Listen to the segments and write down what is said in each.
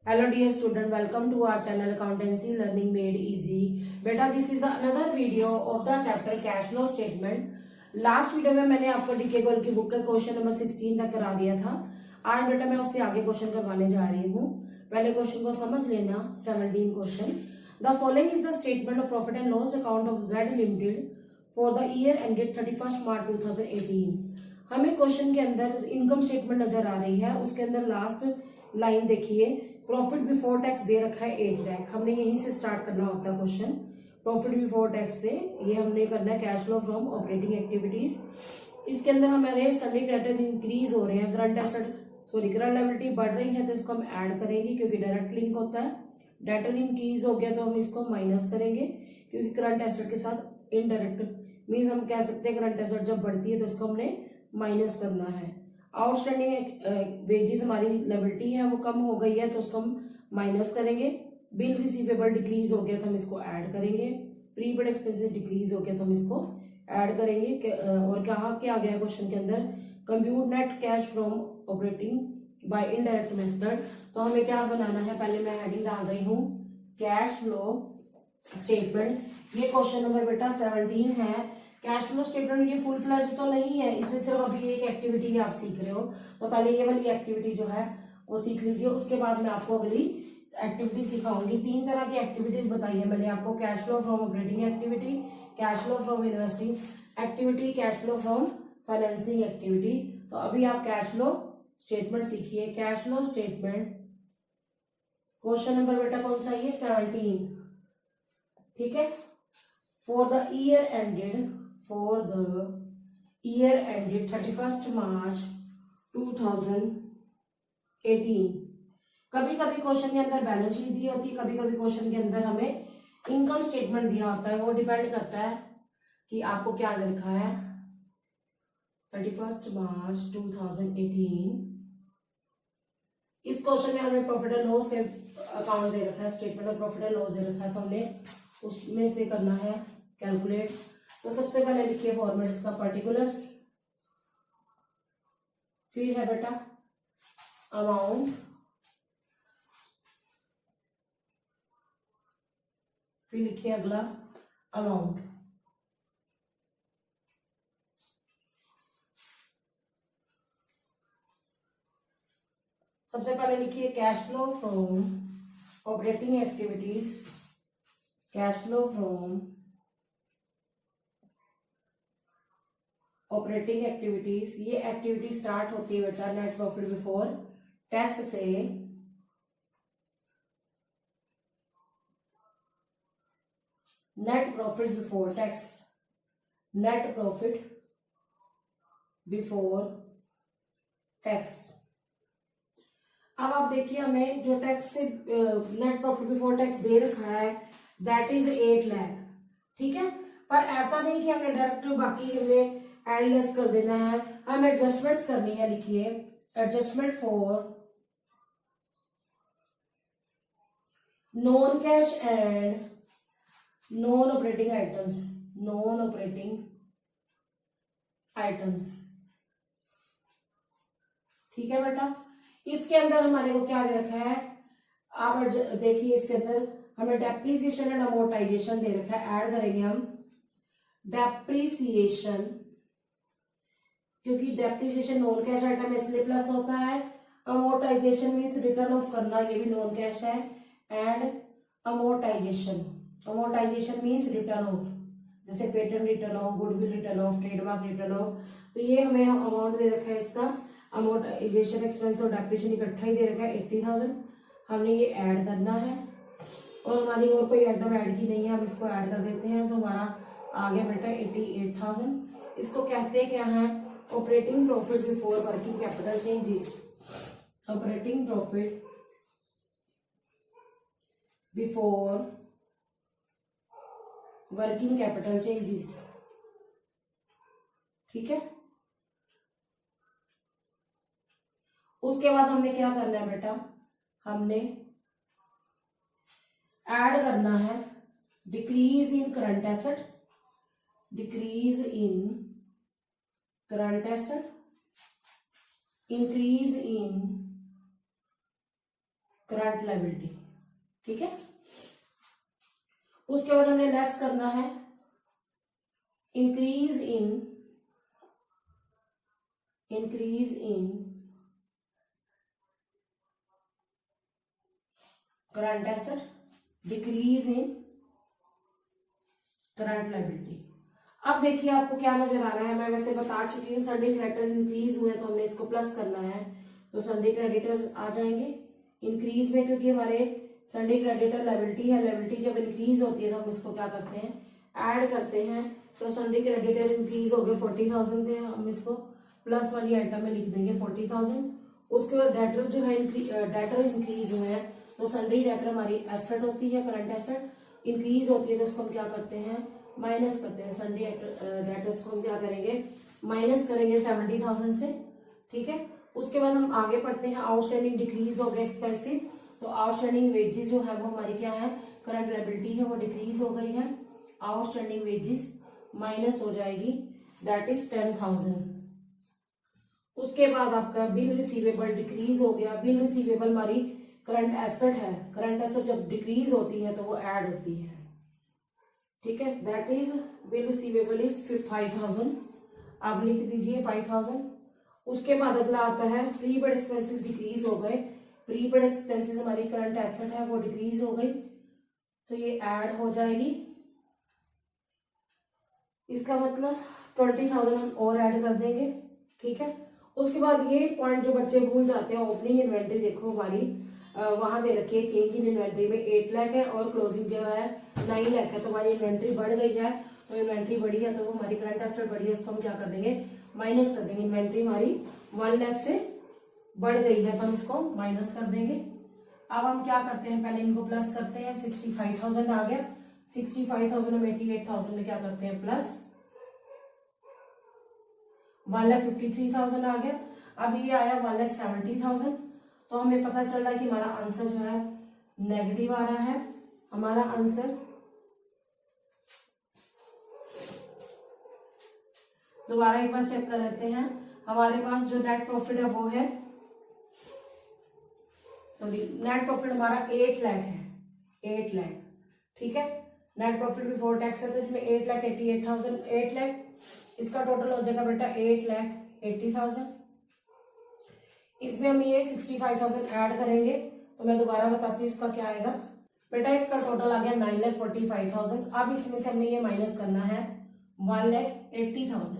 Hello dear student, welcome to our channel Accountancy Learning Made Easy. बेटा this is another video of the chapter cash flow statement. Last video में मैंने आपको DK गोल की book का question number 16 तक करा दिया था. आज बेटा मैं उससे आगे क्वेश्चन करवाने जा रही हूँ. पहले क्वेश्चन को समझ लेना. 17 question. The following is the statement of profit and loss account of Z Limited for the year ended 31st March 2018. हमें क्वेश्चन के अंदर इनकम स्टेटमेंट नजर आ रही है. उसके अंदर लास्ट लाइन देखिए, प्रॉफिट बिफोर टैक्स दे रखा है 8 लाख. हमने यहीं से स्टार्ट करना होता है क्वेश्चन. प्रॉफिट बिफोर टैक्स से ये हमने करना है cash flow from operating activities. इसके अंदर हमारे सभी क्रेडिट इंक्रीज हो रहे हैं. करंट लायबिलिटी बढ़ रही है तो इसको हम ऐड करेंगे क्योंकि डायरेक्ट लिंक होता है. डेटर इंक्रीज हो गया तो हम इसको माइनस करेंगे क्योंकि करंट एसेट के साथ इनडायरेक्ट मीन्स हम कह सकते हैं करंट एसेट जब बढ़ती है तो उसको हमने माइनस करना है. आउटस्टैंडिंग वेजेस हमारी लायबिलिटी है वो कम हो गई है तो उसको हम माइनस करेंगे. बिल रिसीवेबल डिक्रीज हो गया तो हम इसको ऐड करेंगे. प्रीपेड एक्सपेंसेस डिक्रीज हो गया तो हम इसको ऐड करेंगे. और क्या गया क्वेश्चन के अंदर, compute net cash from operating by indirect method. तो हमें क्या बनाना है, पहले मैं हेडिंग डाल रही हूँ कैश फ्लो स्टेटमेंट. ये क्वेश्चन नंबर बेटा 17 है. कैश फ्लो स्टेटमेंट ये फुल फ्लैश तो नहीं है, इसमें सिर्फ अभी एक एक्टिविटी आप सीख रहे हो. तो पहले ये वाली एक्टिविटी जो है वो सीख लीजिए. उसके बाद मैं आपको अगली एक्टिविटी सिखाऊंगी. 3 तरह की एक्टिविटीज बताई है मैंने आपको. Cash flow from operating activity, cash flow from investing activity, cash flow from financing activity. तो अभी आप कैश फ्लो स्टेटमेंट सीखिए. Cash flow statement question number बेटा कौन सा है, 17. ठीक है. For the year ended 31st March 2018. कभी कभी क्वेश्चन के अंदर बैलेंस शीट दी होती है, कभी कभी क्वेश्चन के अंदर हमें इनकम स्टेटमेंट दिया होता है. वो डिपेंड करता है कि आपको क्या लिखा है. 31st March 2018. इस क्वेश्चन में हमें प्रॉफिट एंड लॉस के अकाउंट दे रखा है, statement of profit and loss दे रखा है. तो हमने उसमें से करना है कैलकुलेट. तो सबसे पहले लिखिए फॉर्मेट इसका पर्टिकुलर्स, फिर है बेटा अमाउंट, फिर लिखिए अगला अमाउंट. सबसे पहले लिखिए cash flow from operating activities, cash flow from operating activities. ये एक्टिविटी स्टार्ट होती है बेटा नेट प्रॉफिट बिफोर टैक्स से. Net profit before tax, net profit before tax. अब आप देखिए हमें जो टैक्स से नेट प्रॉफिट बिफोर टैक्स दे रखा है दैट इज 8 लाख. ठीक है. पर ऐसा नहीं कि हमने डायरेक्ट बाकी हमें एडलेस कर देना है, हमें एडजस्टमेंट्स करनी है. लिखिए adjustment for non cash and non operating items, non operating items. ठीक है बेटा. इसके अंदर हमारे को क्या दे रखा है, आप देखिए इसके अंदर हमें डेप्रिसिएशन एंड अमोर्टाइजेशन दे रखा है. ऐड करेंगे हम डेप्रिसिएशन क्योंकि डेप्रिसिएशन नॉन कैश आइटम इसलिए प्लस होता है. अमोर्टाइजेशन मीन्स रिटर्न ऑफ करना, ये भी नॉन कैश है. And amortisation, amortisation means written off, जैसे patent written off, goodwill written off, trademark written off. तो ये हमें अमाउंट दे रखा है इसका. अमोर्टाइजेशन एक्सपेंस और डेप्रिसिएशन इकट्ठा ही दे रखा है 80,000. हमने ये ऐड करना है और हमारी और कोई आइटम ऐड की नहीं है, हम इसको ऐड कर देते हैं. तो हमारा आ गया बेटा 88,000. इसको कहते हैं क्या है, operating profit before working capital changes. Operating profit before working capital changes. ठीक है. उसके बाद हमने क्या करना है बेटा, हमने ऐड करना है decrease in current asset, decrease in current asset, increase in current liability. ठीक है, उसके बाद हमने लेस करना है increase in current asset, decrease in current liability. अब देखिए आपको क्या नजर आ रहा है, मैं वैसे बता चुकी हूँ संडे क्रेडिटर इंक्रीज हुए तो हमने इसको प्लस करना है, तो संडे क्रेडिटर्स आ जाएंगे इंक्रीज में, क्योंकि हमारे संडे क्रेडिटर लायबिलिटी है, लायबिलिटी जब इंक्रीज होती है तो हम इसको क्या करते हैं, ऐड करते हैं। तो संडे क्रेडिटर इंक्रीज हो गए 40,000 थे, हम इसको प्लस वाली आइटम में लिख देंगे 40,000। उसके बाद डेटर जो है डेटर इंक्रीज हुए हैं, तो संडे डेटर हमारी एसेट होती है, करंट एसेट इंक्रीज होती है तो उसको हम क्या करते हैं, माइनस करते हैं। संडे डेटर्स को हम क्या करेंगे, माइनस करेंगे 70,000 से। ठीक है, उसके बाद हम आगे पढ़ते हैं, आउटस्टैंडिंग डिक्रीज हो गए एक्सपेंसिव, तो आउटस्टैंडिंग वेजेस जो है वो हमारी क्या है, करंट लायबिलिटी है वो डिक्रीज हो गई है, आउटस्टैंडिंग वेजेस माइनस हो जाएगी, दैट इज 10,000। उसके बाद आपका बिल रिसीवेबल डिक्रीज हो गया, बिल रिसीवेबल हमारी करंट एसेट है, करंट एसेट जब डिक्रीज होती है तो वो ऐड होती है। ठीक है, that is bill receivable is 5,000, आप लिख दीजिए 5,000। उसके बाद अगला आता है प्रीपेड एक्सपेंसेस डिक्रीज हो गए, प्रीपेड एक्सपेंसेस हमारी करंट एसेट है वो डिक्रीज हो गई, तो ये ऐड हो जाएगी। इसका मतलब 20,000 हम और ऐड कर देंगे। ठीक है, उसके बाद ये पॉइंट जो बच्चे भूल जाते हैं, ओपनिंग इन्वेंट्री देखो हमारी वहां दे रखी है, चेंज इन इन्वेंट्री में 8 लाख है और क्लोजिंग जो है 9 लाख है, तो हमारी इन्वेंट्री बढ़ गई है, तो इन्वेंट्री बढ़ी है तो हमारी करंट एसेट बढ़ी है, उसको हम क्या कर देंगे, माइनस कर देंगे। इन्वेंट्री हमारी 1 लाख से बढ़ गई है तो हम इसको माइनस कर देंगे। अब हम क्या करते हैं, पहले इनको प्लस करते हैं, 65,000 आ गया, 65,000 हम 88,000 में क्या करते हैं प्लस, 1,53,000 आ गया। अब ये आया 1,70,000, तो हमें पता चल रहा है कि हमारा आंसर जो है नेगेटिव आ रहा है। हमारा आंसर दोबारा एक बार चेक कर लेते हैं, हमारे पास जो नेट प्रॉफिट है वो है, सॉरी नेट प्रॉफिट हमारा 8 लाख है, 8 लाख। ठीक है, नेट प्रॉफिट बिफोर टैक्स है तो इसमें 8,88,000, 8 लाख, इसका टोटल हो जाएगा बेटा 8,80,000। इसमें हम ये 65,000 ऐड करेंगे, तो मैं दोबारा बताती हूँ इसका क्या आएगा बेटा, इसका टोटल आ गया 9,45,000। अब इसमें से हमने ये माइनस करना है 1,80,000,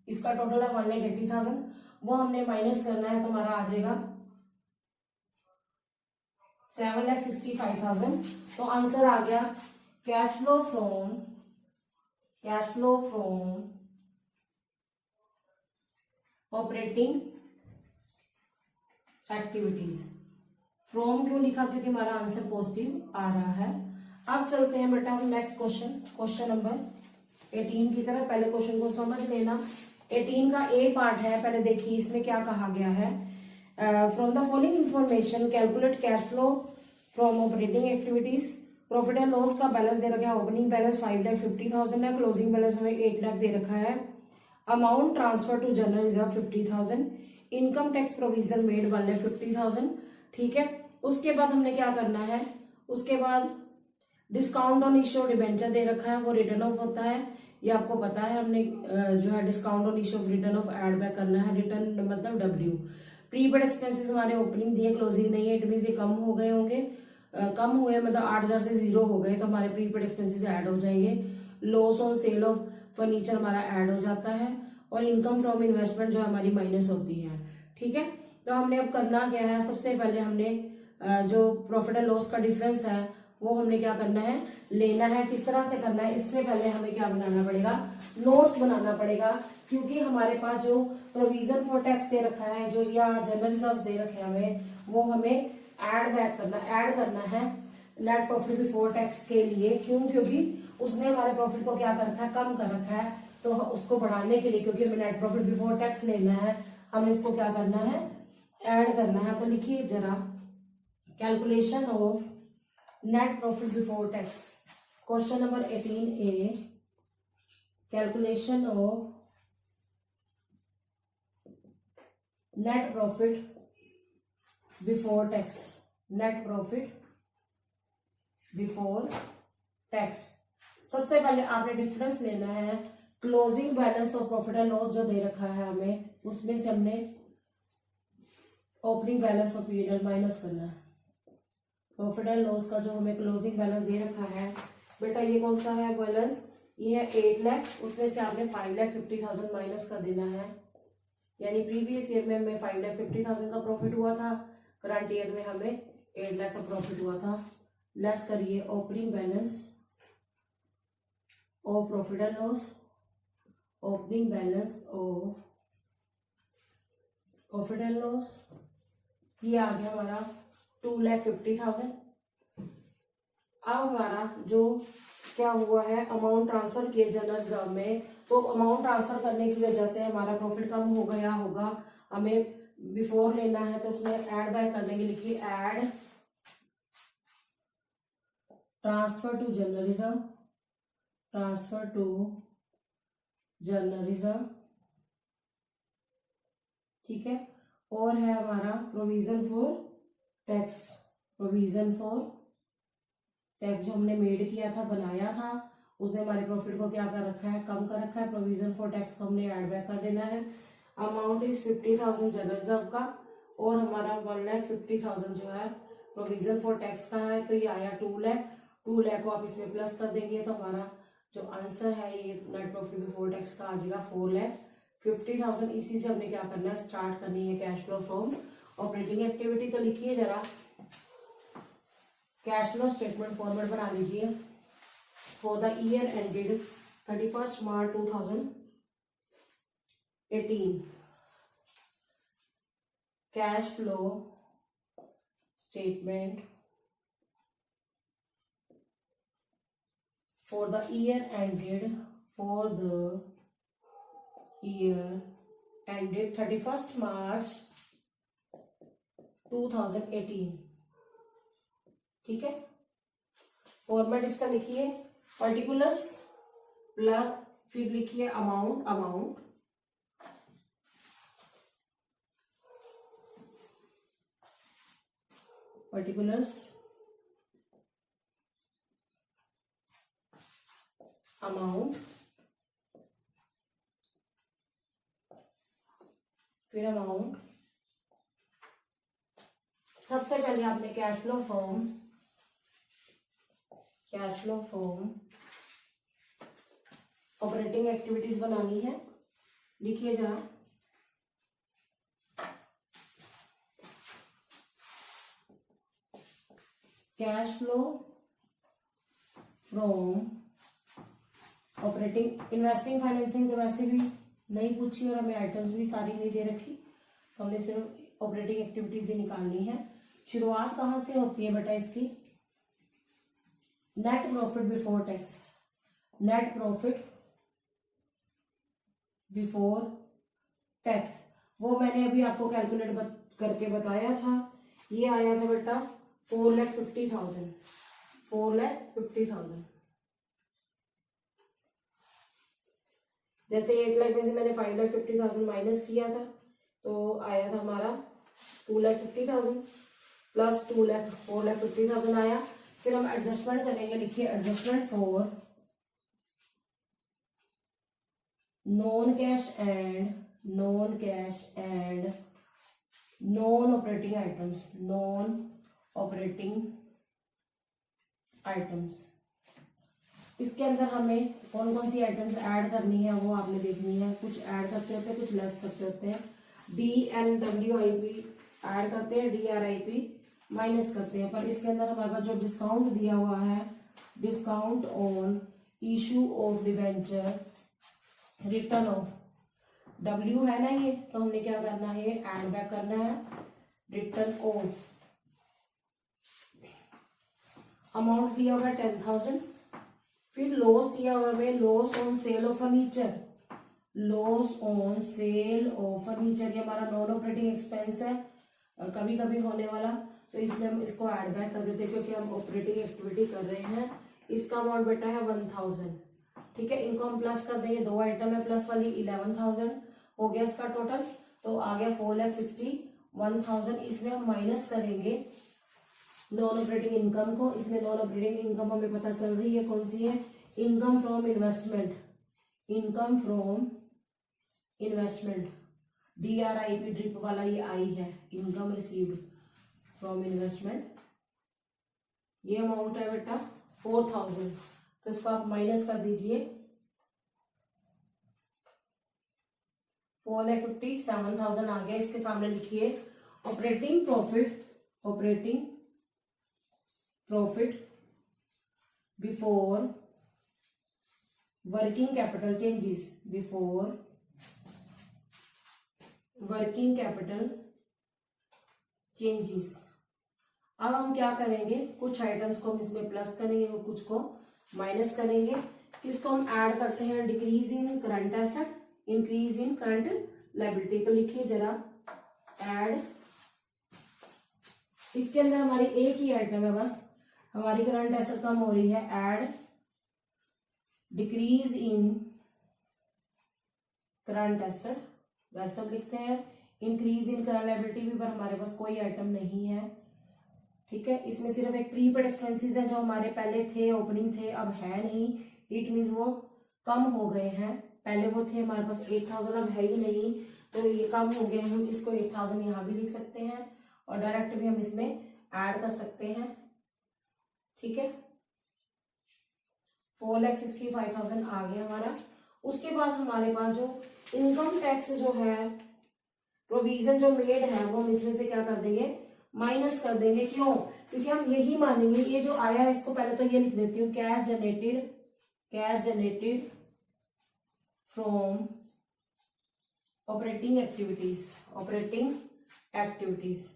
इसका टोटल है 1,80,000, वो हमने माइनस करना है तो हमारा आ जाएगा 7,65,000। तो आंसर आ गया cash flow from operating activities. From क्यों लिखा, क्योंकि हमारा आंसर पॉजिटिव आ रहा है। अब चलते हैं बेटा नेक्स्ट क्वेश्चन नंबर 18 की तरफ। पहले क्वेश्चन को समझ लेना। 18 का ए पार्ट है, पहले देखिए इसमें क्या कहा गया है। From the following information calculate cash flow from operating activities. Profit and loss का बैलेंस दे रखा है, ओपनिंग बैलेंस 5,50,000 है, क्लोजिंग बैलेंस हमें 8 लाख दे रखा है। Amount transfer to general reserve 50,000, income tax provision made 1,50,000। ठीक है, उसके बाद हमने क्या करना है, उसके बाद डिस्काउंट ऑन इश्यू डिबेंचर दे रखा है, वो रिटर्न ऑफ होता है, ये आपको पता है। हमने जो है discount on issue of written off add back करना है, रिटर्न मतलब डब्ल्यू। प्रीपेड एक्सपेंसेस हमारे ओपनिंग दिए, क्लोजिंग नहीं है, इट मीन ये कम हो गए होंगे, कम हुए मतलब 8,000 से 0 हो गए तो हमारे प्रीपेड एक्सपेंसेस ऐड हो जाएंगे। Loss on sale of furniture हमारा ऐड हो जाता है, और इनकम फ्रॉम इन्वेस्टमेंट जो हमारी माइनस होती है। ठीक है, तो हमने अब करना क्या है, सबसे पहले हमने जो प्रॉफिट एंड लॉस का डिफरेंस है वो हमने क्या करना है, लेना है। किस तरह से करना है, इससे पहले हमें क्या बनाना पड़ेगा, नोट्स बनाना पड़ेगा, क्योंकि हमारे पास जो प्रोविजन फॉर टैक्स दे रखा है, जो या जनरल रिजर्व दे रखे हैं हमें, वो हमें ऐड करना है नेट प्रॉफिट बिफोर टैक्स के लिए। क्यों, क्योंकि उसने हमारे प्रॉफिट को क्या कर रखा है, कम कर रखा है, तो उसको बढ़ाने के लिए, क्योंकि हमें नेट प्रॉफिट बिफोर टैक्स लेना है, हमें इसको क्या करना है, ऐड करना है। तो लिखिए जरा, calculation of net profit before tax, question number 18A, calculation of net profit before tax. Net profit before tax. सबसे पहले आपने डिफरेंस लेना है closing balance of profit and loss जो दे रखा है हमें, उसमें से हमने opening balance of period minus करना है। प्रॉफिट एंड लॉस का जो हमें क्लोजिंग बैलेंस दे रखा है बेटा, ये कौन सा है बैलेंस, ये है 8 लाख, उसमें से आपने 5,50,000 माइनस कर देना है। यानी प्रीवियस ईयर में हमें 5,50,000 का प्रॉफिट हुआ था, करंट ईयर में हमें 8 लाख का प्रॉफिट हुआ था। लेस करिए opening balance of profit and loss, opening balance of profit and loss, ये आ गया हमारा 2,50,000। अब हमारा जो क्या हुआ है, अमाउंट ट्रांसफर किए जनरल रिजर्व में, तो अमाउंट ट्रांसफर करने की वजह से हमारा प्रॉफिट कम हो गया होगा, हमें बिफोर लेना है तो उसमें ऐड बाय कर देंगे। लिखिए add transfer to general reserve, transfer to general reserve, ठीक है। और है हमारा provision for tax, provision for tax जो हमने मेड किया था, बनाया था, उसने हमारे प्रॉफिट को क्या कर रखा है, कम कर रखा है। प्रोविजन फॉर टैक्स को हमने ऐड बैक कर देना है। अमाउंट इज 50,000 जनरल रिजर्व का, और हमारा 1,50,000 जो है प्रोविजन फॉर टैक्स का है, तो ये आया 2 लाख। 2 लाख को आप इसमें प्लस कर देंगे तो हमारा जो आंसर है ये नेट प्रॉफिट बिफोर टैक्स का आ जाएगा 4,50,000। इसी से हमने क्या करना है, स्टार्ट करनी है cash flow from operating activity. तो लिखिए जरा कैश फ्लो स्टेटमेंट फॉर्मेट बना लीजिए for the year ended 31 March 2018। Cash flow statement for the year ended 31st March 2018, ठीक है। फॉर्मेट इसका लिखिए पर्टिकुलर्स प्लस, फिर लिखिए अमाउंट, अमाउंट पर्टिकुलर्स अमाउंट, फिर अमाउंट। सबसे पहले आपने cash flow from operating activities बनानी है। लिखिए जरा cash flow from operating, investing financing तो वैसे भी नहीं पूछी और हमें आइटम्स भी सारी नहीं दे रखी, तो हमने सिर्फ ऑपरेटिंग एक्टिविटीज ही निकालनी है। शुरुआत कहाँ से होती है बेटा इसकी, net profit before tax, net profit before tax, वो मैंने अभी आपको कैलकुलेट करके बताया था। ये आया था बेटा 4,50,000, 4,50,000। जैसे 8 लाख में से मैंने 5,50,000 माइनस किया था, तो आया था हमारा 2,50,000 प्लस 2 लाख 4,50,000 आया। फिर हम एडजस्टमेंट करेंगे। लिखिए adjustment for non cash and non operating items, non operating items. इसके अंदर हमें कौन कौन सी आइटम्स ऐड करनी है वो आपने देखनी है। कुछ ऐड करते होते हैं, कुछ लेस करते होते हैं। DNWIP ऐड करते हैं, DRIP माइनस करते हैं। पर इसके अंदर हमारे पास जो डिस्काउंट दिया हुआ है, discount on issue of debenture, return of W है ना ये, तो हमने क्या करना है, ऐड बैक करना है रिटर्न ऑफ। अमाउंट दिया हुआ है 10,000। फिर लॉस दिया हुआ है, loss on sale of furniture, loss on sale of furniture, ये हमारा नॉन ऑपरेटिंग एक्सपेंस है, कभी कभी होने वाला, तो इसलिए हम इसको ऐड बैक कर देते हैं क्योंकि हम ऑपरेटिंग एक्टिविटी कर रहे हैं। इसका अमाउंट बेटा है 1,000, ठीक है। इनको हम प्लस कर देंगे, 2 आइटम है प्लस वाली, 11,000 हो गया इसका टोटल, तो आ गया 4,61,000। इसमें हम माइनस करेंगे नॉन ऑपरेटिंग इनकम को। इसमें नॉन ऑपरेटिंग इनकम हमें पता चल रही है कौन सी है, income from investment, income from investment, DRIP drip वाला ये आई है, इनकम रिसीव्ड फ्रॉम इन्वेस्टमेंट। ये अमाउंट है बेटा 4000, तो इसको आप माइनस कर दीजिए, 4,57,000 आ गया। इसके सामने लिखिए operating profit, operating profit before working capital changes, before working capital changes. अब हम क्या करेंगे, कुछ आइटम्स को हम इसमें प्लस करेंगे और कुछ को माइनस करेंगे। किसको हम ऐड करते हैं, decrease in current asset, increase in current liability. तो लिखिए जरा ऐड, इसके अंदर हमारी एक ही आइटम है बस, हमारी करंट एसेट कम हो रही है, add decrease in current asset. वैसे हम लिखते हैं इंक्रीज इन करंट लायबिलिटी भी, पर हमारे पास कोई आइटम नहीं है, ठीक है। इसमें सिर्फ एक प्रीपेड एक्सपेंसेस है जो हमारे पहले थे, ओपनिंग थे, अब है नहीं। इट मीन्स वो कम हो गए हैं, पहले वो थे हमारे पास 8000, अब है ही नहीं, तो ये कम हो गए। हम इसको 8000 यहाँ भी लिख सकते हैं और डायरेक्ट भी हम इसमें ऐड कर सकते हैं, ठीक है। 4,65,000 आ गया हमारा। उसके बाद हमारे पास जो इनकम टैक्स जो है, प्रोविजन जो मेड है, वो हम इसमें से क्या कर देंगे, माइनस कर देंगे। क्यों, क्योंकि हम यही मानेंगे, ये जो आया है इसको पहले तो ये लिख देती हूँ, cash generated from operating activities, operating activities.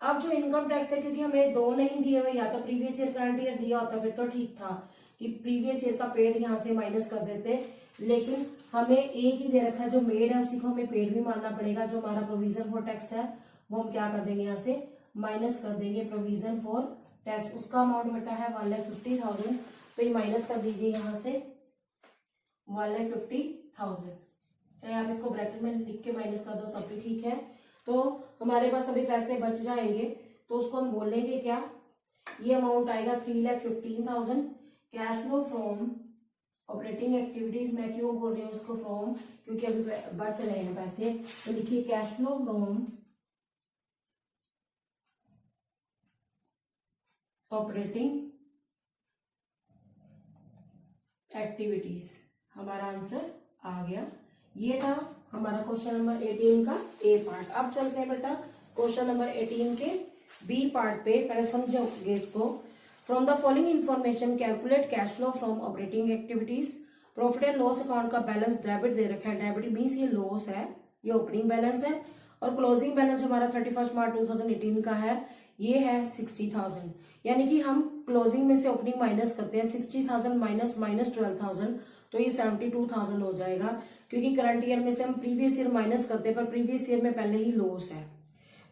अब जो इनकम टैक्स है, क्योंकि हमें दो नहीं दिए हुए, या तो प्रीवियस ईयर करंट ईयर दिया होता फिर तो ठीक था कि प्रीवियस ईयर का पेड यहाँ से माइनस कर देते, लेकिन हमें एक ही दे रखा है जो मेड है, उसी को हमें पेड भी मानना पड़ेगा। जो हमारा प्रोविजन फॉर टैक्स है वो हम क्या कर देंगे, यहाँ से माइनस कर देंगे, प्रोविजन फॉर टैक्स। उसका अमाउंट बेटा है 1,50,000, तो ये माइनस कर दीजिए यहाँ से 1,50,000। चाहे आप इसको ब्रैकेट में लिख के माइनस कर दो तब भी ठीक है। तो हमारे पास अभी पैसे बच जाएंगे, तो उसको हम बोलेंगे क्या, ये अमाउंट आएगा 3,15,000। Cash flow from operating activities, मैं क्यों बोल रही हूँ इसको फ्रॉम, क्योंकि अभी बच रहे हैं पैसे, तो लिखिए cash flow from operating activities. हमारा आंसर आ गया। ये था हमारा क्वेश्चन नंबर 18 का ए पार्ट। अब चलते हैं बेटा क्वेश्चन नंबर 18 के बी पार्ट पे, पहले समझोगे इसको। From the following information calculate cash flow from operating activities. Profit and loss account का बैलेंस डेबिट दे रखा है, डेबिट मीन्स ये लॉस है, ये ओपनिंग बैलेंस है, और क्लोजिंग बैलेंस हमारा 31 मार्च 2018 का है, ये है 60,000। यानी कि हम क्लोजिंग में से ओपनिंग माइनस करते हैं, 60,000 माइनस 12,000, तो ये 72,000 हो जाएगा, क्योंकि करंट ईयर में से हम प्रीवियस ईयर माइनस करते हैं, पर प्रीवियस ईयर में पहले ही लॉस है।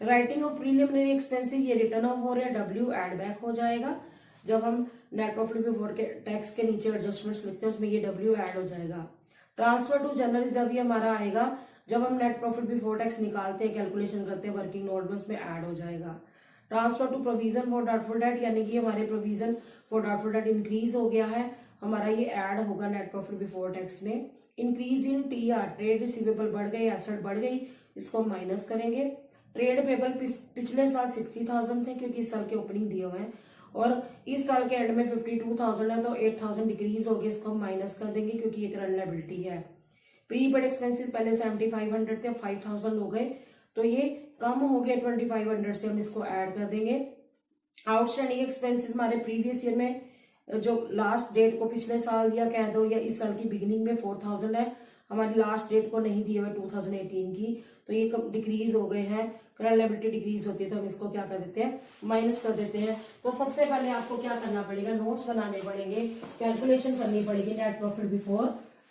राइटिंग ऑफ प्रीलिमिनरी एक्सपेंसेस, ये रिटर्न ऑफ हो रहा है, डब्ल्यू एड बैक हो जाएगा। जब हम नेट प्रॉफिट बिफोर के टैक्स के नीचे एडजस्टमेंट्स लिखते हैं, उसमें ये डब्ल्यू ऐड हो जाएगा। ट्रांसफर टू जनरल रिजर्व ये हमारा आएगा जब हम नेट प्रॉफिट बिफोर टैक्स निकालते हैं, कैलकुलेशन करते हैं, वर्किंग नोट में उसमें ऐड हो जाएगा। Transfer to provision for doubtful debt, यानी कि हमारे provision for doubtful debt increase हो गया है, हमारा ये ऐड होगा नेट प्रॉफिट बिफोर टैक्स में। Increase in TR, trade receivable बढ़ गए, एसेट बढ़ गई, इसको माइनस करेंगे। ट्रेड पेबल पिछले साल 60,000 थे, क्योंकि इस साल के ओपनिंग दिए हुए हैं, और इस साल के एंड में 52,000 है, तो 8,000 डिक्रीज हो गया, इसको हम माइनस कर देंगे क्योंकि ये करंट लायबिलिटी है। प्रीपेड एक्सपेंसेस पहले 7,500 थे, 5,000 हो गए, तो ये कम हो गया 2,500 से, हम इसको ऐड कर देंगे। आउटस्टैंडिंग एक्सपेंसेस हमारे प्रीवियस ईयर में जो लास्ट डेट को पिछले साल दिया कह दो, या इस साल की बिगिनिंग में 4,000 है, हमारी लास्ट डेट को नहीं दिए हुए 2018 की, तो ये डिक्रीज हो गए हैं। करंट लायबिलिटी डिक्रीज होती है, तो हम इसको क्या कर देते हैं, माइनस कर देते हैं। तो सबसे पहले आपको क्या करना पड़ेगा, नोट्स बनाने पड़ेंगे, कैलकुलेशन करनी पड़ेगी नेट प्रॉफिट बिफोर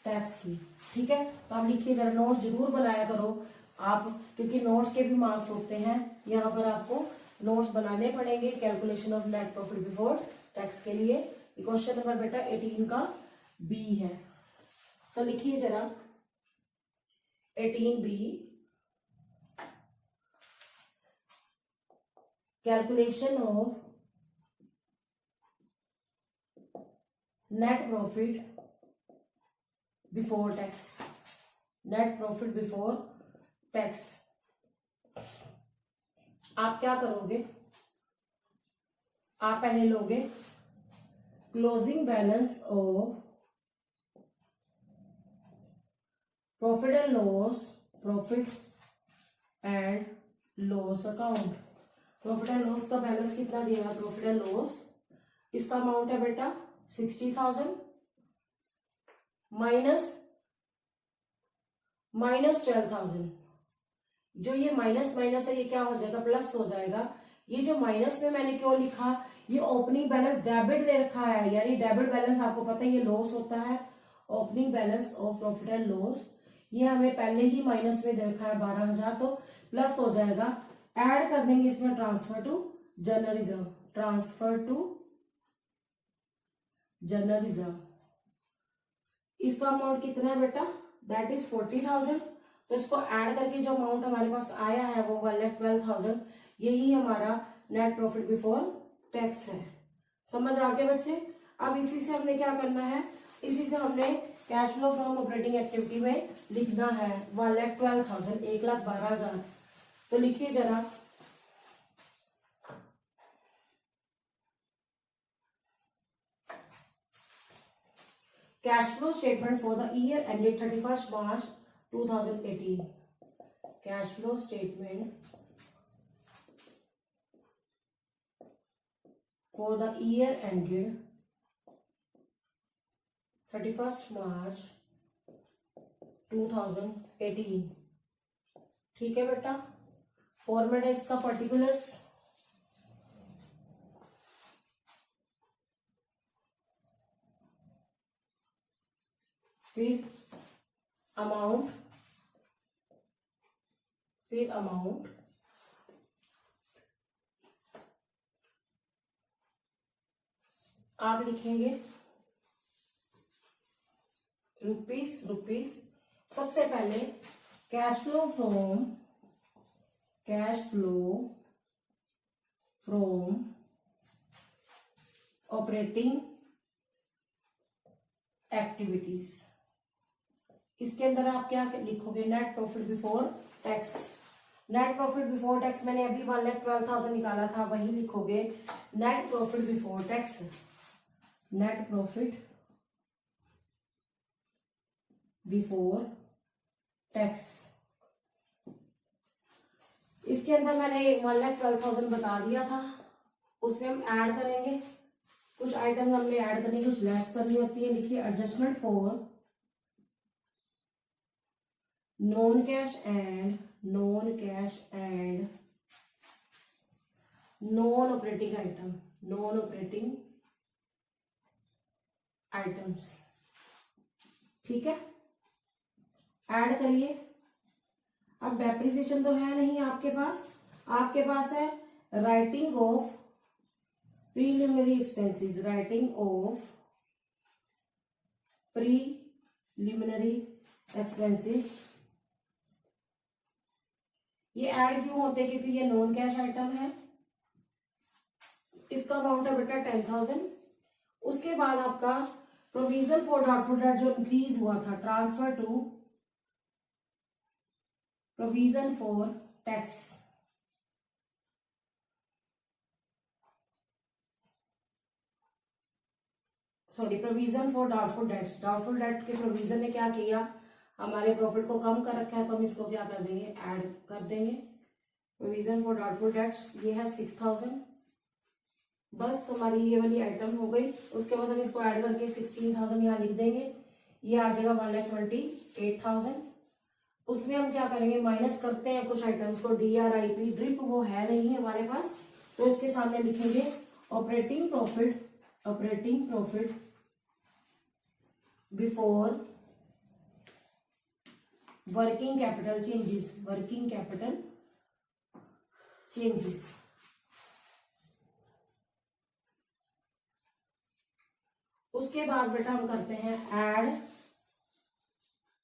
टैक्स की, ठीक है। तो आप लिखिए जरा, नोट्स जरूर बनाया करो आप, क्योंकि नोट्स के भी मार्क्स होते हैं, यहाँ पर आपको नोट्स बनाने पड़ेंगे calculation of net profit before tax के लिए। क्वेश्चन नंबर बेटा 18 का बी है, तो लिखिए जरा 18B, calculation of net profit before tax, net profit before tax. आप क्या करोगे, आप पहले लोगे closing balance of profit and loss, profit and loss account. Profit and loss का बैलेंस कितना दिया है, प्रॉफिट एंड लॉस, इसका अमाउंट है बेटा 60,000 माइनस 12,000। जो ये माइनस माइनस है ये क्या हो जाएगा, प्लस हो जाएगा। ये जो माइनस में मैंने क्यों लिखा, ये ओपनिंग बैलेंस डेबिट दे रखा है, यानी डेबिट बैलेंस आपको पता है ये लॉस होता है। Opening balance of profit and loss ये हमें पहले ही माइनस में दे रखा है 12,000, तो प्लस हो जाएगा। ऐड कर देंगे इसमें transfer to general reserve, transfer to general reserve. इसका अमाउंट कितना है बेटा, दैट इज 40,000। तो इसको ऐड करके जो अमाउंट हमारे पास आया है वो 1,12,000, यही हमारा नेट प्रॉफिट बिफोर टैक्स है। समझ आ गया बच्चे। अब इसी से हमने क्या करना है, इसी से हमने cash flow from operating activity में लिखना है 1,12,000, 1,12,000। तो लिखिए जरा, cash flow statement for the year ended 31 March 2018। Cash flow statement for the year ended 31 मार्च 2018। ठीक है बेटा। फॉर्मेट है इसका पर्टिकुलर्स, फिर अमाउंट, फिर अमाउंट, आप लिखेंगे रुपीस, रुपीस। सबसे पहले cash flow from, cash flow from operating activities. इसके अंदर आप क्या लिखोगे, net profit before tax. Net profit before tax मैंने अभी 1,12,000 निकाला था, वही लिखोगे net profit before tax, net profit before tax. इसके अंदर मैंने 1,12,000 बता दिया था, उसमें हम ऐड करेंगे कुछ आइटम, हमने ऐड करनी, कुछ लेस करनी होती है। लिखिए adjustment for non cash and non cash and non operating item, non operating items. ठीक है, ऐड करिए। अब डेप्रिसिएशन तो है नहीं आपके पास, आपके पास है writing of preliminary expenses, writing of preliminary expenses. ये ऐड क्यों होते हैं, क्योंकि ये नॉन कैश आइटम है। इसका अमाउंट है बेटा 10,000। उसके बाद आपका प्रोविजन फॉर डाउटफुल डेट जो इंक्रीज हुआ था, transfer to provision for tax. Sorry, provision for doubtful debts. Doubtful debt के प्रोविजन ने क्या किया, हमारे प्रॉफिट को कम कर रखा है, तो हम इसको क्या कर देंगे, ऐड कर देंगे। प्रोविजन फॉर डाउटफुल डेट्स ये है 6,000। बस हमारी ये वाली आइटम हो गई। उसके बाद हम इसको ऐड करके 16,000 यहाँ लिख देंगे, ये आ जाएगा 1,28,000। उसमें हम क्या करेंगे, माइनस करते हैं कुछ आइटम्स को, DRIP, ड्रिप वो है नहीं हमारे पास, तो इसके सामने लिखेंगे operating profit, operating profit before working capital changes, working capital changes. उसके बाद बेटा हम करते हैं add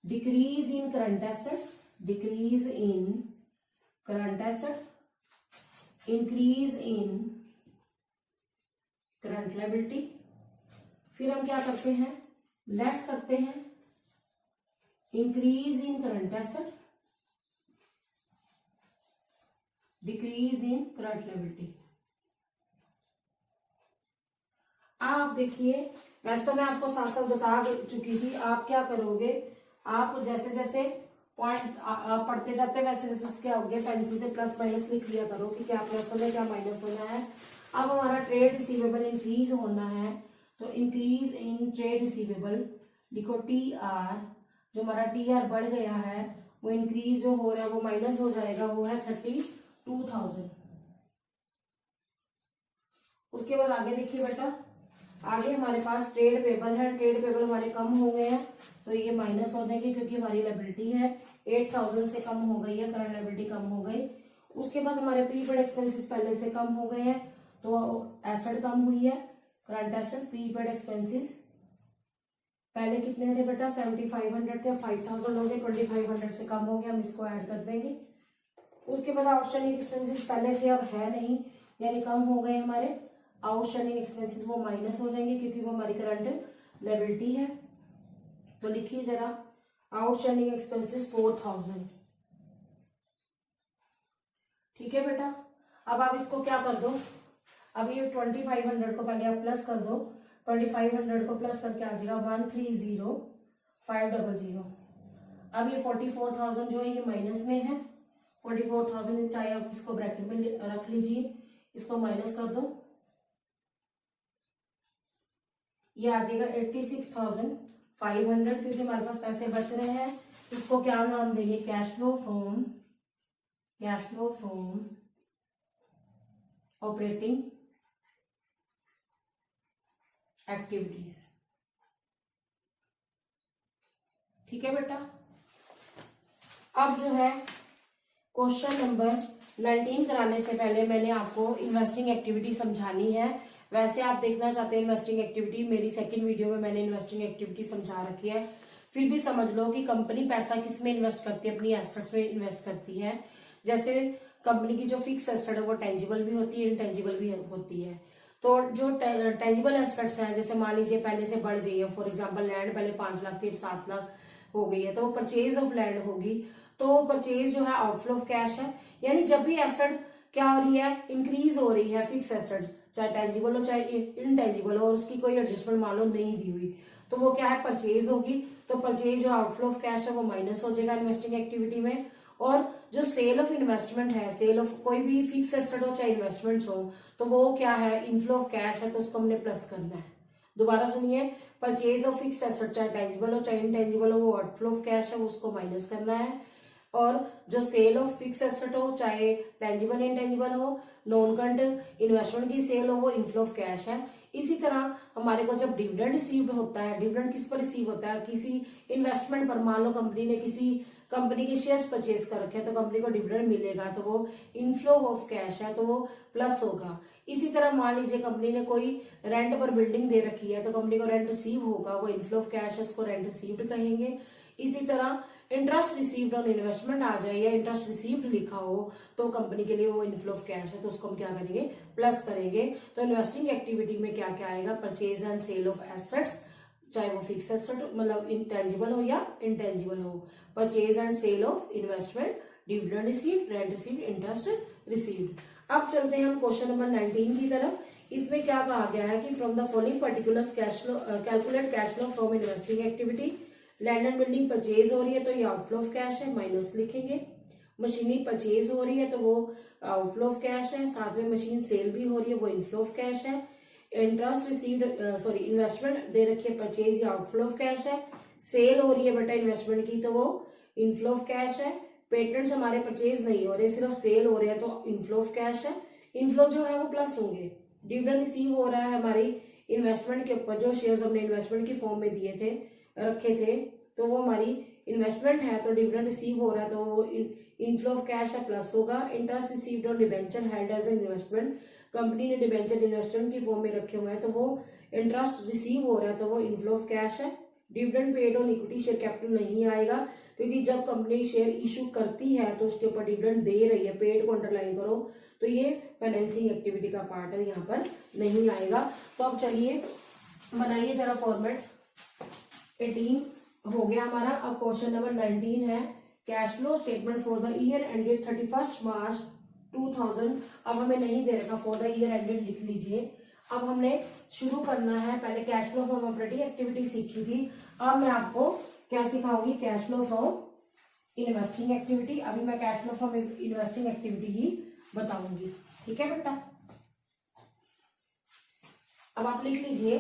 decrease in current asset, decrease in current asset, increase in current liability, फिर हम क्या करते हैं, लेस करते हैं increase in current asset, decrease in current liability. आप देखिए, वैसे तो मैं आपको साथ साथ बता चुकी थी, आप क्या करोगे, आप जैसे जैसे पॉइंट पढ़ते जाते हैं वैसे वैसे उसके आगे पेंसिल से प्लस माइनस लिख लिया करो कि क्या प्लस होना है क्या माइनस होना है। अब हमारा ट्रेड रिसीवेबल इंक्रीज होना है, तो इंक्रीज इन ट्रेड रिसीवेबल लिखो टी आर। जो हमारा टी आर बढ़ गया है वो इंक्रीज जो हो रहा है वो माइनस हो जाएगा, वो है 32,000। उसके बाद आगे देखिए बेटा, आगे हमारे पास ट्रेड पेबल है, ट्रेड पेबल हमारे कम हो गए हैं तो ये माइनस हो जाएंगे क्योंकि हमारी लायबिलिटी है 8,000 से कम हो गई है, करंट लायबिलिटी कम हो गई। उसके बाद हमारे प्रीपेड एक्सपेंसेस पहले से कम हो गए हैं तो एसेट कम हुई है, करंट एसेट। प्रीपेड एक्सपेंसेस पहले कितने थे बेटा, 7,500 थे, 5,000 हो गए, 2,500 से कम हो गया, हम इसको ऐड कर देंगे। उसके बाद आउटस्टैंडिंग एक्सपेंसेस पहले थे अब है नहीं, यानी कम हो गए हमारे। आउटस्टैंडिंग एक्सपेंसेस वो माइनस हो जाएंगे क्योंकि वो हमारी करंट लायबिलिटी है। तो लिखिए जरा, आउटस्टैंडिंग एक्सपेंसेस 4,000। ठीक है बेटा, अब आप इसको क्या कर दो, अब ये 2,500 को पहले आप प्लस कर दो, 2,500 को प्लस करके आ जाएगा 130,500। अब ये 44,000 जो है ये माइनस में है, 44,000 चाहे आप इसको ब्रैकेट में रख लीजिए, इसको माइनस कर दो, ये आ जाएगा 86,500 क्योंकि हमारे पास पैसे बच रहे हैं। इसको क्या नाम देंगे, cash flow from operating activities. ठीक है बेटा, अब जो है क्वेश्चन नंबर 19 कराने से पहले मैंने आपको इन्वेस्टिंग एक्टिविटी समझानी है। वैसे आप देखना चाहते हैं इन्वेस्टिंग एक्टिविटी, मेरी सेकंड वीडियो में मैंने इन्वेस्टिंग एक्टिविटी समझा रखी है, फिर भी समझ लो कि कंपनी पैसा किस में इन्वेस्ट करती है, अपनी एसेट्स में इन्वेस्ट करती है। जैसे कंपनी की जो फिक्स एसेट है वो टेंजिबल भी होती है, इनटेंजिबल भी होती है। तो जो टेंजिबल एसेट्स हैं, जैसे मान लीजिए पहले से बढ़ गई है, फॉर एग्जाम्पल लैंड पहले 5 लाख थी, अब 7 लाख हो गई है, तो वो परचेज ऑफ लैंड होगी। तो परचेज जो है आउटफ्लो ऑफ कैश है, यानी जब भी एसेट क्या हो रही है, इंक्रीज हो रही है, फिक्स एसेट चाहे टेंजिबल हो चाहे इनटेंजिबल हो, और उसकी कोई एडजस्टमेंट मान लो नहीं दी हुई, तो वो क्या है, परचेज होगी। तो परचेज जो आउटफ्लो ऑफ कैश है वो माइनस हो जाएगा इन्वेस्टिंग एक्टिविटी में। और जो सेल ऑफ इन्वेस्टमेंट है, सेल ऑफ कोई भी फिक्स एसेट हो चाहे इन्वेस्टमेंट्स हो, तो वो क्या है, इनफ्लो ऑफ कैश है, तो उसको हमने प्लस करना है। दोबारा सुनिए, परचेज ऑफ फिक्स एसेट चाहे टेंजिबल हो चाहे इनटेंजिबल हो, वो आउटफ्लो ऑफ कैश है, उसको माइनस करना है। और जो सेल ऑफ फिक्स एसेट हो चाहे टेंजिबल इनटेंजिबल हो, नॉन करंट इन्वेस्टमेंट की सेल हो, वो इनफ्लो ऑफ कैश है। इसी तरह हमारे को जब डिविडेंड रिसीव्ड होता है, डिविडेंड किस पर रिसीव होता है, किसी इन्वेस्टमेंट पर, मान लो कंपनी ने किसी कंपनी के शेयर्स परचेज कर रखे हैं तो कंपनी को डिविडेंड मिलेगा, तो वो इनफ्लो ऑफ कैश है, तो वो प्लस होगा। इसी तरह मान लीजिए कंपनी ने कोई रेंट पर बिल्डिंग दे रखी है तो कंपनी को रेंट रिसीव होगा, वो इनफ्लो ऑफ कैश है, उसको रेंट रिसीव्ड कहेंगे। इसी तरह इंटरेस्ट रिसीव्ड ऑन इन्वेस्टमेंट आ जाए या इंटरेस्ट रिसीव्ड लिखा हो तो कंपनी के लिए वो इनफ्लो ऑफ कैश है, तो उसको हम क्या करेंगे, प्लस करेंगे। तो इन्वेस्टिंग एक्टिविटी में क्या क्या आएगा, purchase and sale of assets, चाहे वो फिक्स एसेट मतलब इंटेंजिबल हो या इंटेंजिबल हो, purchase and sale of investment, dividend received, rent received, interest received. अब चलते हैं हम क्वेश्चन नंबर 19 की तरफ। इसमें क्या कहा गया है कि from the following particulars cash flow, calculate cash flow from investing activity. Land and building purchase हो रही है तो ये आउटफ्लो ऑफ कैश है, माइनस लिखेंगे। मशीनरी परचेज हो रही है तो वो आउटफ्लो ऑफ कैश है, साथ में मशीन सेल भी हो रही है, वो इनफ्लो ऑफ कैश है। इंटरेस्ट रिसीव्ड सॉरी इन्वेस्टमेंट दे रखी है परचेज या आउटफ्लो ऑफ कैश है। सेल हो रही है बेटा इन्वेस्टमेंट की तो वो इनफ्लो ऑफ कैश है। पेटेंट्स हमारे परचेज नहीं हो रहे, सिर्फ सेल हो रहे हैं तो इनफ्लो ऑफ कैश है। इनफ्लो जो है वो प्लस होंगे। डिविडेंड रिसीव हो रहा है हमारी इन्वेस्टमेंट के ऊपर, जो शेयर्स हमने इन्वेस्टमेंट की फॉर्म में दिए थे, रखे थे, तो वो हमारी इन्वेस्टमेंट है, तो डिविडेंड रिसीव हो रहा है तो वो इनफ्लो ऑफ कैश है, प्लस होगा। Interest received on debenture held as an investment, company ने डिबेंचर इन्वेस्टमेंट की फॉर्म में रखे हुए हैं तो वो इंटरेस्ट रिसीव हो रहा है तो वो इनफ्लो ऑफ कैश है। Dividend paid on equity share capital नहीं आएगा क्योंकि जब कंपनी शेयर इशू करती है तो उसके ऊपर डिविडेंड दे रही है, पेड को अंडरलाइन करो, तो ये फाइनेंसिंग एक्टिविटी का पार्ट है, यहाँ पर नहीं आएगा। तो अब चलिए बनाइए जरा फॉर्मेट। 18 हो गया हमारा। अब क्वेश्चन नंबर 19 है cash flow statement for the year ended 31 मार्च 2000। अब हमें नहीं दे रखा, फॉर द ईयर एंडेड लिख लीजिए। अब हमने शुरू करना है, पहले cash flow from operating activity सीखी थी, अब मैं आपको क्या सिखाऊंगी, cash flow from investing activity. अभी मैं cash flow from investing activity ही बताऊंगी, ठीक है बेटा। अब आप लिख लीजिए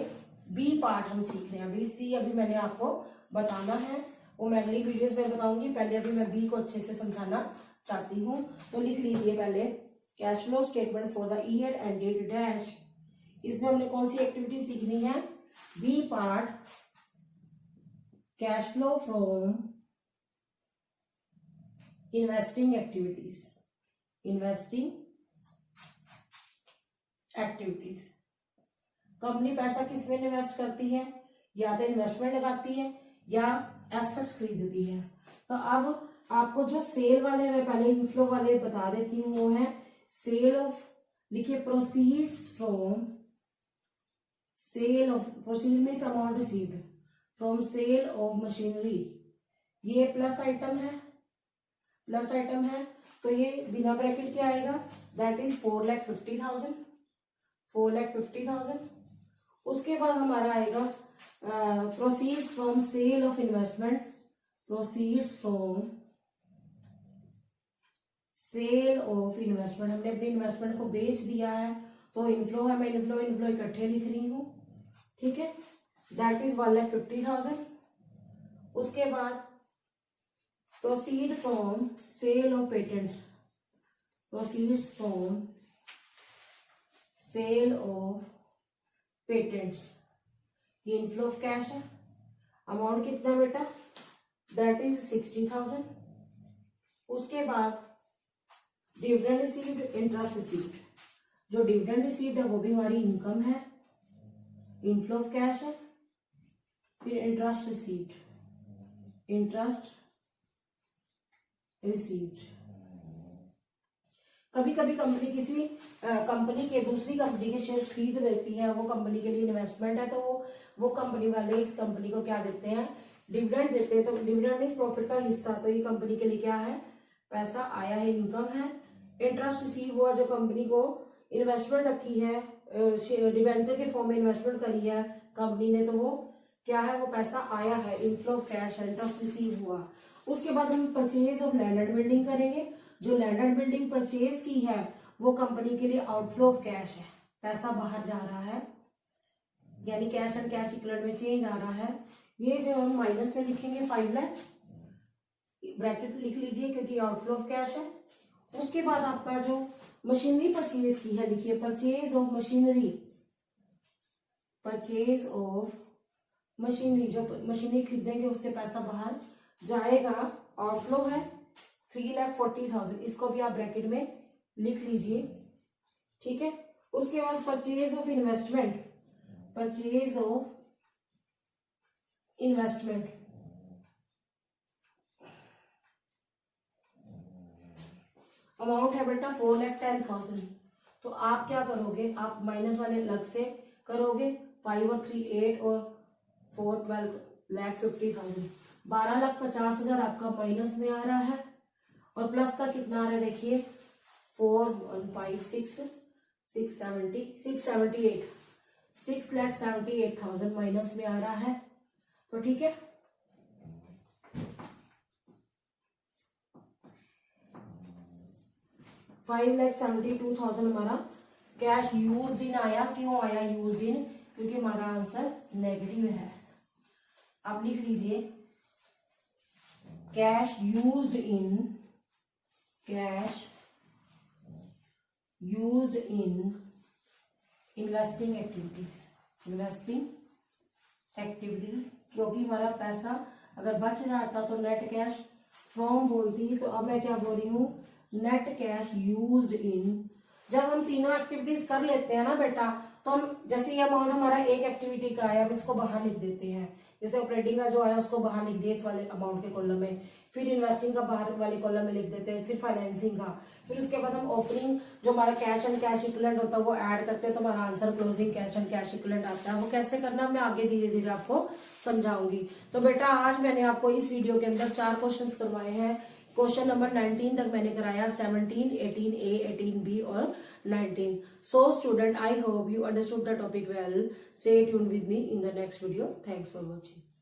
बी पार्ट हम सीख रहे हैं अभी। सी अभी मैंने आपको बताना है, वो मैं अगली वीडियोस में बताऊंगी। पहले अभी मैं बी को अच्छे से समझाना चाहती हूँ। तो लिख लीजिए पहले cash flow statement for the year ended dash. इसमें हमने कौन सी एक्टिविटी सीखनी है, B part cash flow from investing activities. Investing activities, company पैसा किसमें इन्वेस्ट करती है, या तो इन्वेस्टमेंट लगाती है या एसेट्स खरीदती है। तो अब आपको जो सेल वाले मैं पहले इनफ्लो वाले बता देती हूँ, वो है सेल ऑफ, लिखिए proceeds from sale of, proceed means amount received from sale of machinery. ये प्लस आइटम है, प्लस आइटम है, तो ये बिना ब्रैकेट के आएगा, दैट इज 4,50,000, 4,50,000। उसके बाद हमारा आएगा proceeds from sale of investment, proceeds from sale of investment. हमने अपनी इन्वेस्टमेंट को बेच दिया है, तो इनफ्लो है, मैं इनफ्लो इनफ्लो इकट्ठे लिख रही हूँ, ठीक है, दैट इज 1,50,000। उसके बाद proceed from sale of patents, proceeds from sale of patents, ये इनफ्लो ऑफ कैश है। अमाउंट कितना बेटा, दैट इज 60,000। उसके बाद डिविडेंड रिसीव्ड, इंटरेस्ट रिसीव्ड, जो डिविडेंड रिसीव्ड है वो भी हमारी इनकम है, इनफ्लो ऑफ कैश है। फिर इंटरेस्ट रिसीव्ड, इंटरेस्ट रिसीव्ड। कभी कभी कंपनी किसी कंपनी के दूसरी कंपनी के शेयर्स खरीद लेती है, वो कंपनी के लिए इन्वेस्टमेंट है, तो वो कंपनी वाले इस कंपनी को क्या देते हैं, डिविडेंड देते हैं। तो डिविडेंड इस प्रॉफिट का हिस्सा, तो ये कंपनी के लिए क्या है, पैसा आया है, इनकम है। इंटरेस्ट रिसीव हुआ, जो कंपनी को इन्वेस्टमेंट रखी है, डिवेंचर के फॉर्म में इन्वेस्टमेंट करी है कंपनी ने, तो वो क्या है, वो पैसा आया है, इनफ्लो ऑफ कैश है, इंटरेस्ट रिसीव हुआ। उसके बाद हम purchase of land and building करेंगे। जो लैंड एंड बिल्डिंग परचेज की है वो कंपनी के लिए आउटफ्लो ऑफ कैश है, पैसा बाहर जा रहा है, यानी कैश एंड कैश इक्विवेलेंट में चेंज आ रहा है। ये जो हम माइनस में लिखेंगे 5 लाख, ब्रैकेट लिख लीजिए क्योंकि आउटफ्लो ऑफ कैश है। उसके बाद आपका जो मशीनरी परचेज की है, लिखिए purchase of machinery, purchase of machinery, जो मशीनरी खरीदेंगे उससे पैसा बाहर जाएगा, आउटफ्लो है 3,40,000। इसको भी आप ब्रैकेट में लिख लीजिए, ठीक है। उसके बाद purchase of investment, purchase of investment, amount है बेटा 4,10,000। तो आप क्या करोगे, आप माइनस वाले अलग से करोगे, 5 और 3 8 और 4 12,50,000, 12,50,000 आपका माइनस में आ रहा है। और प्लस का कितना आ रहा है देखिए, 4 1 5 6 670 678 6,78,000 माइनस में आ रहा है। तो ठीक है, 5,72,000 हमारा कैश यूज्ड इन आया। क्यों आया यूज्ड इन, क्योंकि हमारा आंसर नेगेटिव है। आप लिख लीजिए cash used in, cash used in investing activities, investing activities, क्योंकि हमारा पैसा अगर बच जाता तो नेट कैश फ्रॉम बोलती, तो अब मैं क्या बोल रही हूँ, नेट कैश यूज्ड इन। जब हम तीनों एक्टिविटीज कर लेते हैं ना बेटा, तो हम जैसे ये अमाउंट हमारा एक एक्टिविटी का आया, हम इसको बाहर लिख देते हैं। जैसे ऑपरेटिंग का जो आया उसको बाहर लिख दिया इस वाले अमाउंट के कॉलम में, फिर इन्वेस्टिंग का बाहर वाले कॉलम में लिख देते हैं, फिर फाइनेंसिंग का, फिर उसके बाद हम ओपनिंग जो हमारा कैश एंड कैश इक्विवेलेंट होता है वो ऐड करते हैं, तो हमारा answer closing cash and cash equivalent आता है। वो कैसे करना मैं आगे धीरे धीरे आपको समझाऊंगी। तो बेटा आज मैंने आपको इस वीडियो के अंदर 4 क्वेश्चन करवाए हैं। क्वेश्चन नंबर 19 तक मैंने कराया, 17, 18A, 18B और 19. So student, I hope you understood the topic well. Stay tuned with me in the next video. Thanks for watching.